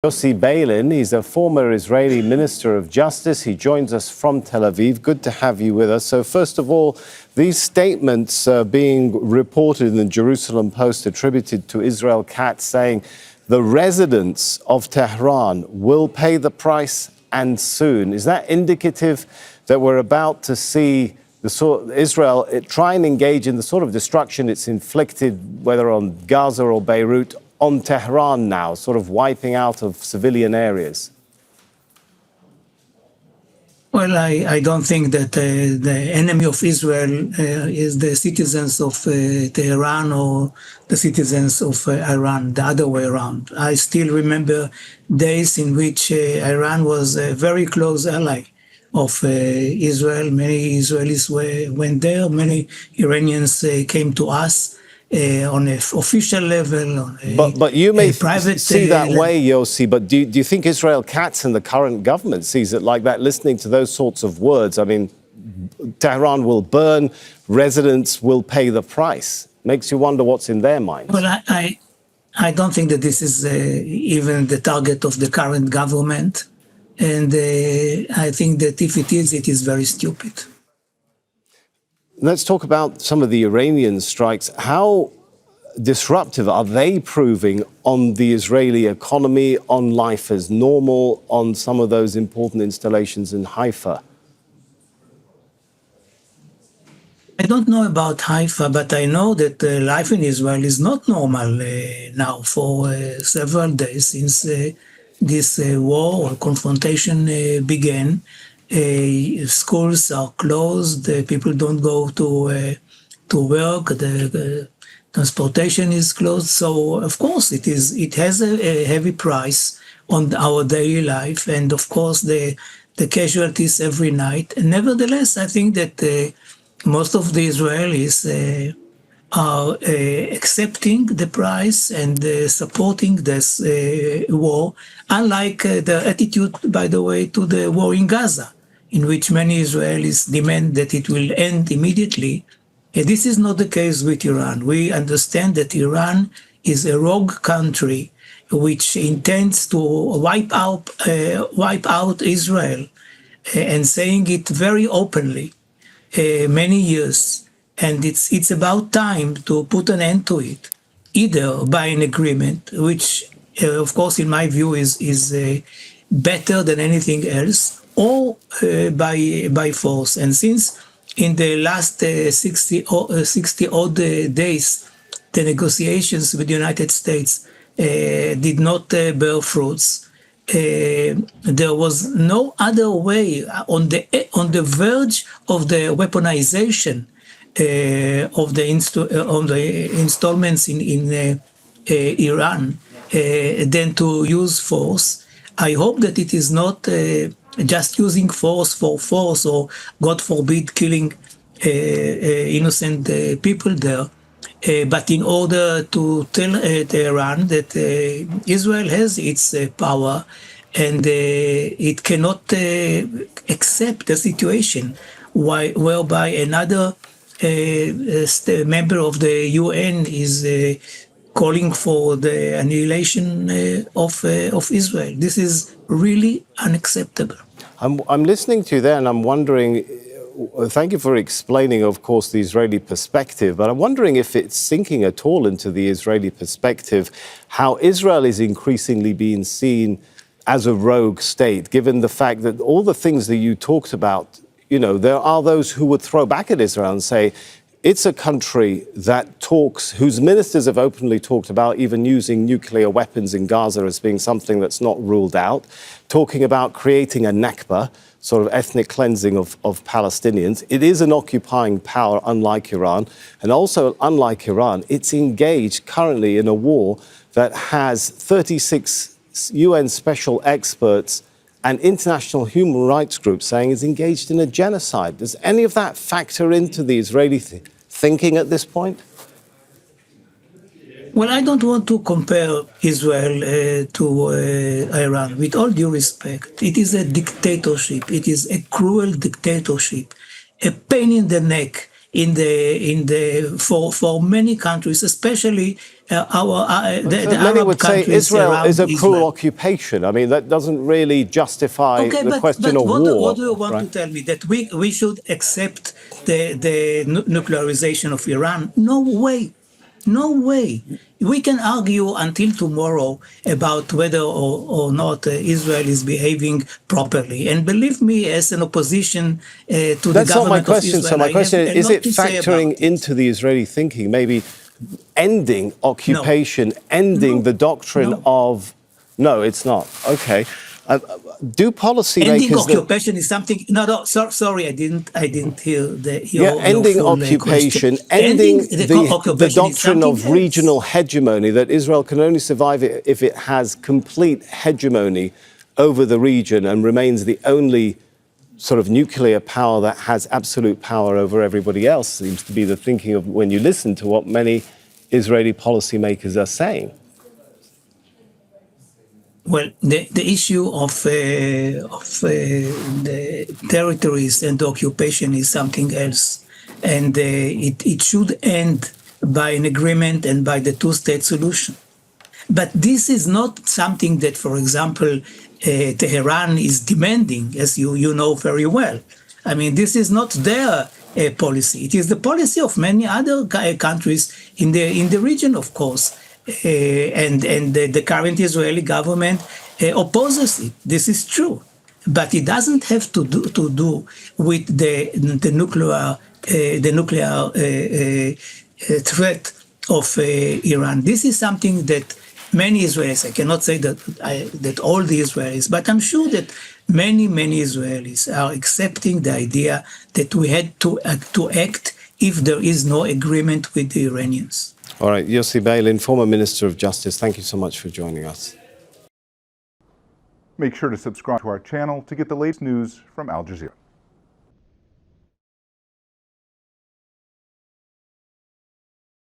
Yossi Beilin, he's a former Israeli Minister of Justice. He joins us from Tel Aviv. Good to have you with us. So first of all, these statements being reported in the Jerusalem Post attributed to Israel Katz saying the residents of Tehran will pay the price and soon. Is that indicative that we're about to see Israel try and engage in the sort of destruction it's inflicted, whether on Gaza or Beirut, on Tehran now, sort of wiping out of civilian areas? Well, I don't think that the enemy of Israel is the citizens of Tehran or the citizens of Iran, the other way around. I still remember days in which Iran was a very close ally of Israel. Many Israelis went there, many Iranians came to us. On an official level, but you may see that way, Yossi. But do you think Israel Katz and the current government sees it like that? Listening to those sorts of words, I mean, Tehran will burn, residents will pay the price. Makes you wonder what's in their minds. Well, I don't think that this is even the target of the current government, and I think that if it is very stupid. Let's talk about some of the Iranian strikes. How disruptive are they proving on the Israeli economy, on life as normal, on some of those important installations in Haifa? I don't know about Haifa, but I know that life in Israel is not normal now for several days since this war or confrontation began. Schools are closed, people don't go to work, the transportation is closed. So of course it has a heavy price on our daily life, and of course the casualties every night. And nevertheless, I think that most of the Israelis are accepting the price and supporting this war, unlike the attitude, by the way, to the war in Gaza, in which many Israelis demand that it will end immediately. This is not the case with Iran. We understand that Iran is a rogue country which intends to wipe out Israel, and saying it very openly many years. And it's about time to put an end to it, either by an agreement, which, of course, in my view, is better than anything else, or by force. And since in the last 60 odd days, the negotiations with the United States did not bear fruits, there was no other way on the verge of the weaponization of the installments in Iran than to use force. I hope that it is not just using force for force, or God forbid killing innocent people there, but in order to tell Tehran that Israel has its power, and it cannot accept a situation whereby another member of the UN is calling for the annihilation of Israel. This is really unacceptable. I'm listening to you there, and I'm wondering, thank you for explaining, of course, the Israeli perspective, but I'm wondering if it's sinking at all into the Israeli perspective, how Israel is increasingly being seen as a rogue state, given the fact that all the things that you talked about, you know, there are those who would throw back at Israel and say, it's a country that talks, whose ministers have openly talked about even using nuclear weapons in Gaza as being something that's not ruled out, talking about creating a Nakba, sort of ethnic cleansing of Palestinians. It is an occupying power, unlike Iran. And also, unlike Iran, it's engaged currently in a war that has 36 UN special experts and international human rights groups saying is engaged in a genocide. Does any of that factor into the Israeli thinking at this point? Well, I don't want to compare Israel to Iran. With all due respect, it is a dictatorship. It is a cruel dictatorship, a pain in the neck. for many countries, especially the Many Arab would say countries Israel around is a cruel Israel. occupation. I mean, that doesn't really justify Okay, the question of what war. do you want to tell me? That we should accept the nuclearization of Iran? No way. No way. We can argue until tomorrow about whether or not Israel is behaving properly. And believe me, as an opposition to the That's not my government of question. So Israel, my I have question a is lot it to say about factoring it. into the Israeli thinking, maybe ending No, occupation, ending no, the doctrine no. of... No, it's not. Okay. Do Ending policymakers that... occupation is something. No. Sorry, I didn't hear Yeah, your ending full question. occupation, Ending ending the occupation is doctrine something of else. regional hegemony, that Israel can only survive if it has complete hegemony over the region and remains the only sort of nuclear power that has absolute power over everybody else, seems to be the thinking of when you listen to what many Israeli policymakers are saying. Well, the issue of the territories and the occupation is something else, and it should end by an agreement and by the two-state solution. But this is not something that, for example, Tehran is demanding, as you know very well. I mean, this is not their policy. It is the policy of many other countries in the region, of course. And the current Israeli government opposes it. This is true, but it doesn't have to do with the nuclear threat of Iran. This is something that many Israelis, I cannot say that all the Israelis, but I'm sure that many Israelis are accepting the idea that we had to act if there is no agreement with the Iranians. All right, Yossi Beilin, former Minister of Justice, thank you so much for joining us. Make sure to subscribe to our channel to get the latest news from Al Jazeera.